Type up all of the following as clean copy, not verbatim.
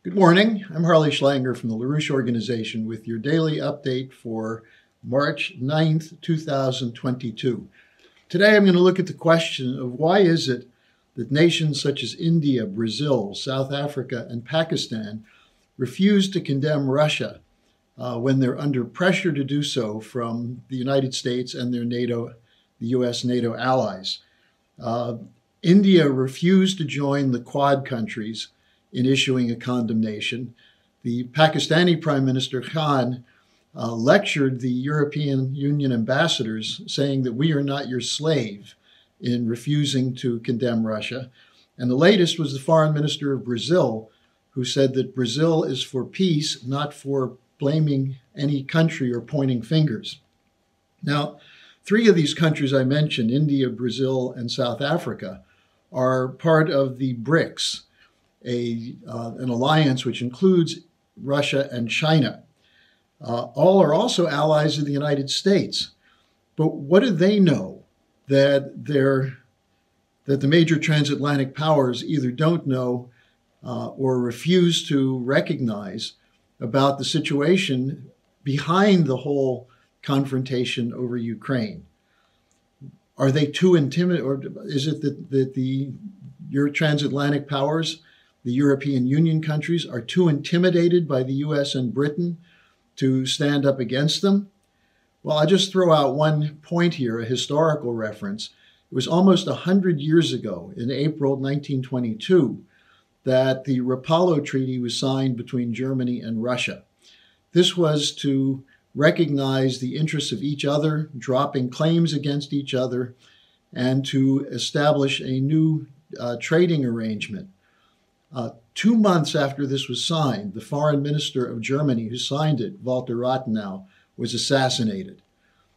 Good morning. I'm Harley Schlanger from the LaRouche Organization with your daily update for March 9th, 2022. Today I'm going to look at the question of why is it that nations such as India, Brazil, South Africa, and Pakistan refuse to condemn Russia when they're under pressure to do so from the United States and the US NATO allies. India refused to join the Quad countries in issuing a condemnation. The Pakistani Prime Minister Khan lectured the European Union ambassadors, saying that we are not your slave in refusing to condemn Russia. And the latest was the Foreign Minister of Brazil, who said that Brazil is for peace, not for blaming any country or pointing fingers. Now, three of these countries I mentioned, India, Brazil, and South Africa, are part of the BRICS, an alliance which includes Russia and China. All are also allies of the United States. But what do they know that the major transatlantic powers either don't know or refuse to recognize about the situation behind the whole confrontation over Ukraine? Are they too intimidated, or is it that your transatlantic powers, the European Union countries, are too intimidated by the US and Britain to stand up against them? Well, I'll just throw out one point here, a historical reference. It was almost 100 years ago, in April 1922, that the Rapallo Treaty was signed between Germany and Russia. This was to recognize the interests of each other, dropping claims against each other, and to establish a new trading arrangement. 2 months after this was signed, the foreign minister of Germany who signed it, Walter Rathenau, was assassinated.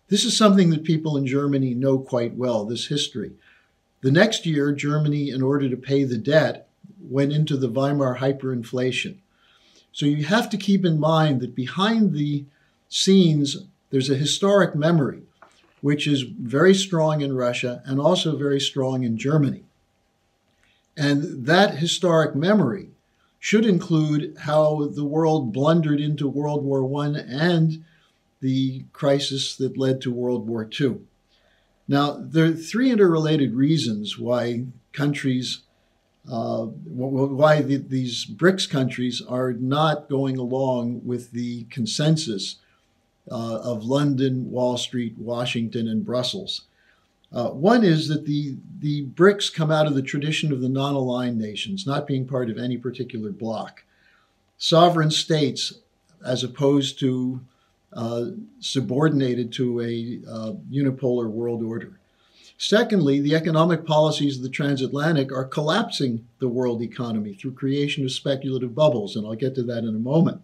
This is something that people in Germany know quite well, this history. The next year, Germany, in order to pay the debt, went into the Weimar hyperinflation. So you have to keep in mind that behind the scenes, there's a historic memory, which is very strong in Russia and also very strong in Germany. And that historic memory should include how the world blundered into World War I and the crisis that led to World War II. Now, there are three interrelated reasons why these BRICS countries are not going along with the consensus of London, Wall Street, Washington, and Brussels. One is that the BRICS come out of the tradition of the non-aligned nations, not being part of any particular bloc. Sovereign states, as opposed to subordinated to a unipolar world order. Secondly, the economic policies of the transatlantic are collapsing the world economy through creation of speculative bubbles, and I'll get to that in a moment.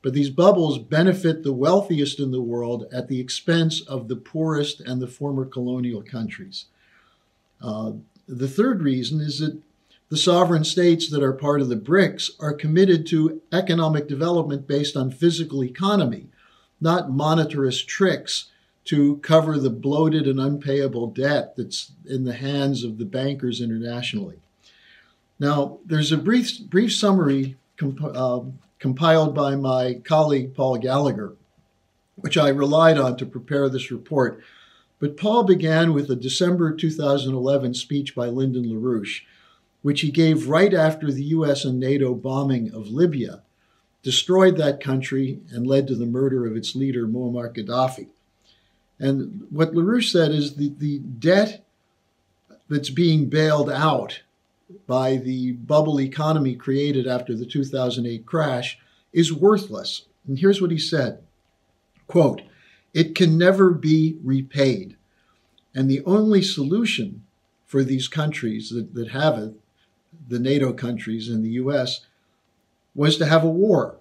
But these bubbles benefit the wealthiest in the world at the expense of the poorest and the former colonial countries. The third reason is that the sovereign states that are part of the BRICS are committed to economic development based on physical economy, not monetarist tricks to cover the bloated and unpayable debt that's in the hands of the bankers internationally. Now, there's a brief summary compiled by my colleague Paul Gallagher, which I relied on to prepare this report. But Paul began with a December 2011 speech by Lyndon LaRouche, which he gave right after the US and NATO bombing of Libya destroyed that country and led to the murder of its leader, Muammar Gaddafi. And what LaRouche said is the debt that's being bailed out by the bubble economy created after the 2008 crash is worthless. And here's what he said, quote, "It can never be repaid. And the only solution for these countries that have it, the NATO countries and the US, was to have a war.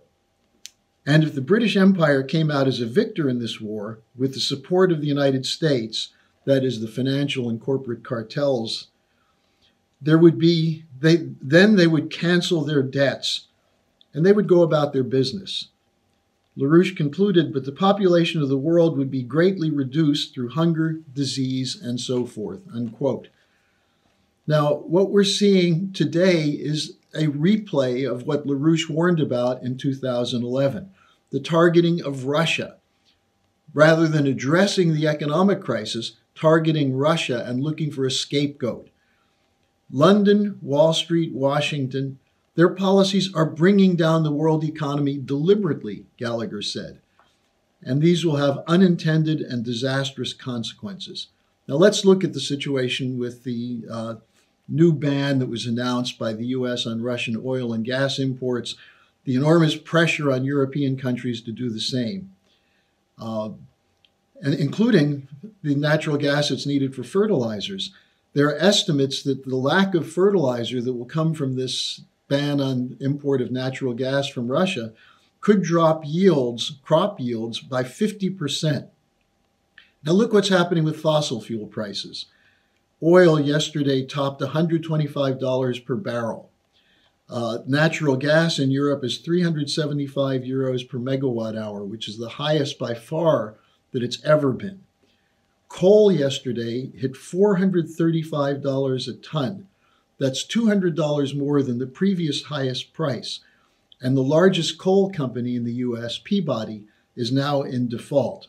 And if the British Empire came out as a victor in this war with the support of the United States, that is the financial and corporate cartels, they would cancel their debts and they would go about their business." LaRouche concluded, "But the population of the world would be greatly reduced through hunger, disease, and so forth," unquote. Now, what we're seeing today is a replay of what LaRouche warned about in 2011, the targeting of Russia. Rather than addressing the economic crisis, targeting Russia and looking for a scapegoat. London, Wall Street, Washington, their policies are bringing down the world economy deliberately, Gallagher said. And these will have unintended and disastrous consequences. Now let's look at the situation with the new ban that was announced by the U.S. on Russian oil and gas imports, the enormous pressure on European countries to do the same, and including the natural gas that's needed for fertilizers. There are estimates that the lack of fertilizer that will come from this ban on import of natural gas from Russia could drop yields, crop yields, by 50%. Now look what's happening with fossil fuel prices. Oil yesterday topped $125 per barrel. Natural gas in Europe is 375 euros per megawatt hour, which is the highest by far that it's ever been. Coal yesterday hit $435 a ton. That's $200 more than the previous highest price. And the largest coal company in the U.S., Peabody, is now in default.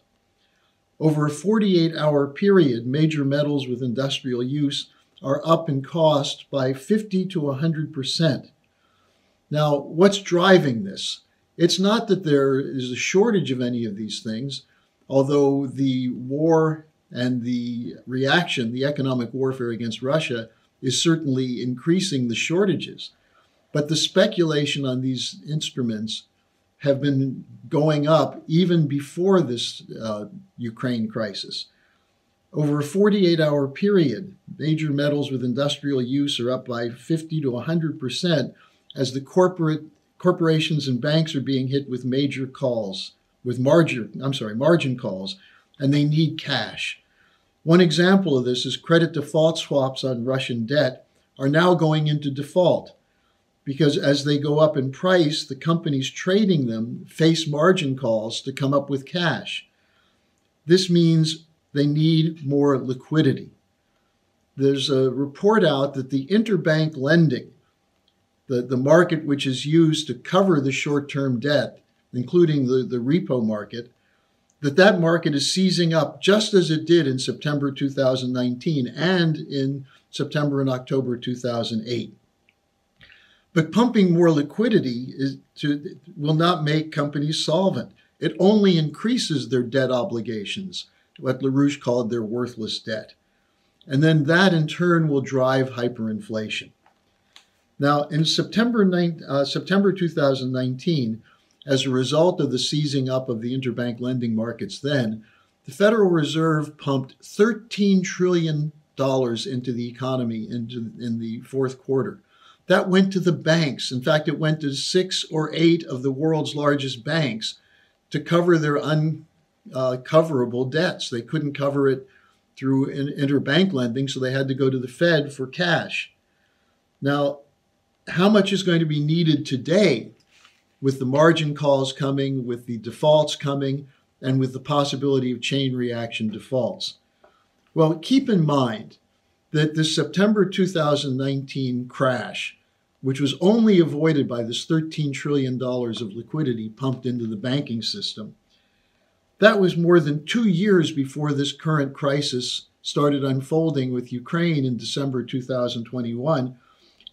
Over a 48-hour period, major metals with industrial use are up in cost by 50 to 100%. Now, what's driving this? It's not that there is a shortage of any of these things, although the war and the reaction, the economic warfare against Russia, is certainly increasing the shortages. But the speculation on these instruments have been going up even before this Ukraine crisis. Over a 48-hour period, major metals with industrial use are up by 50 to 100% as the corporations and banks are being hit with major calls, with margin calls, and they need cash. One example of this is credit default swaps on Russian debt are now going into default because as they go up in price, the companies trading them face margin calls to come up with cash. This means they need more liquidity. There's a report out that the interbank lending, the market which is used to cover the short-term debt, including the repo market, that market is seizing up just as it did in September 2019 and in September and October 2008. But pumping more liquidity will not make companies solvent. It only increases their debt obligations, what LaRouche called their worthless debt. And then that in turn will drive hyperinflation. Now, in September 2019, as a result of the seizing up of the interbank lending markets then, the Federal Reserve pumped $13 trillion into the economy in the fourth quarter. That went to the banks. In fact, it went to 6 or 8 of the world's largest banks to cover their uncoverable debts. They couldn't cover it through interbank lending, so they had to go to the Fed for cash. Now, how much is going to be needed today with the margin calls coming, with the defaults coming, and with the possibility of chain reaction defaults? Well, keep in mind that the September 2019 crash, which was only avoided by this $13 trillion of liquidity pumped into the banking system, that was more than 2 years before this current crisis started unfolding with Ukraine in December 2021,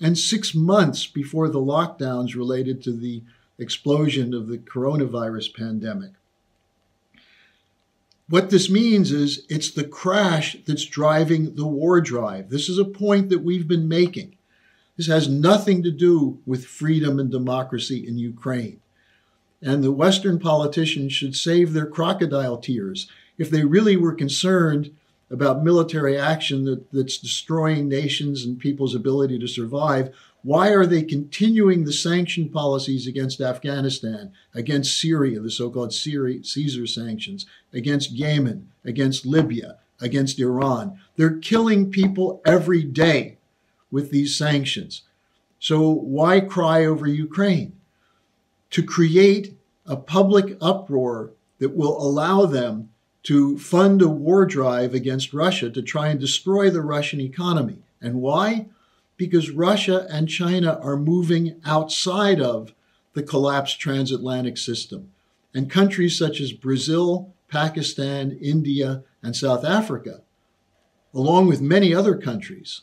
and 6 months before the lockdowns related to the explosion of the coronavirus pandemic. What this means is it's the crash that's driving the war drive. This is a point that we've been making. This has nothing to do with freedom and democracy in Ukraine. And the Western politicians should save their crocodile tears. If they really were concerned about military action that's destroying nations and people's ability to survive, why are they continuing the sanction policies against Afghanistan, against Syria, the so-called Caesar sanctions, against Yemen, against Libya, against Iran? They're killing people every day with these sanctions. So why cry over Ukraine? To create a public uproar that will allow them to fund a war drive against Russia to try and destroy the Russian economy. And why? because Russia and China are moving outside of the collapsed transatlantic system. And countries such as Brazil, Pakistan, India, and South Africa, along with many other countries,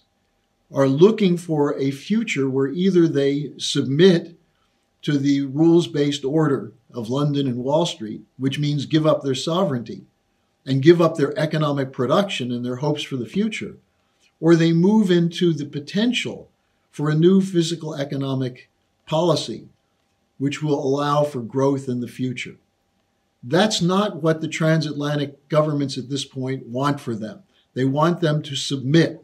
are looking for a future where either they submit to the rules-based order of London and Wall Street, which means give up their sovereignty and give up their economic production and their hopes for the future, or they move into the potential for a new physical economic policy which will allow for growth in the future. That's not what the transatlantic governments at this point want for them. They want them to submit,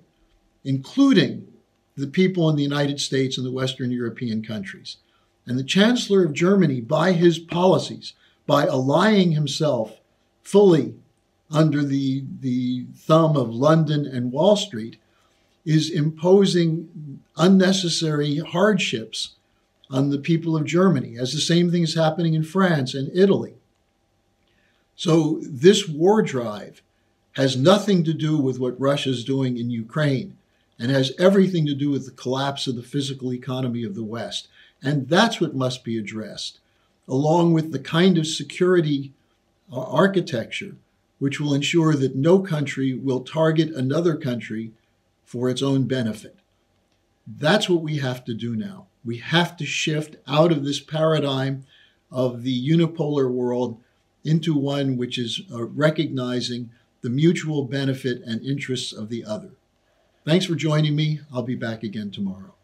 including the people in the United States and the Western European countries. And the Chancellor of Germany, by his policies, by allying himself fully under the thumb of London and Wall Street, is imposing unnecessary hardships on the people of Germany, as the same thing is happening in France and Italy. So this war drive has nothing to do with what Russia is doing in Ukraine, and has everything to do with the collapse of the physical economy of the West. And that's what must be addressed, along with the kind of security architecture which will ensure that no country will target another country for its own benefit. That's what we have to do now. We have to shift out of this paradigm of the unipolar world into one which is recognizing the mutual benefit and interests of the other. Thanks for joining me. I'll be back again tomorrow.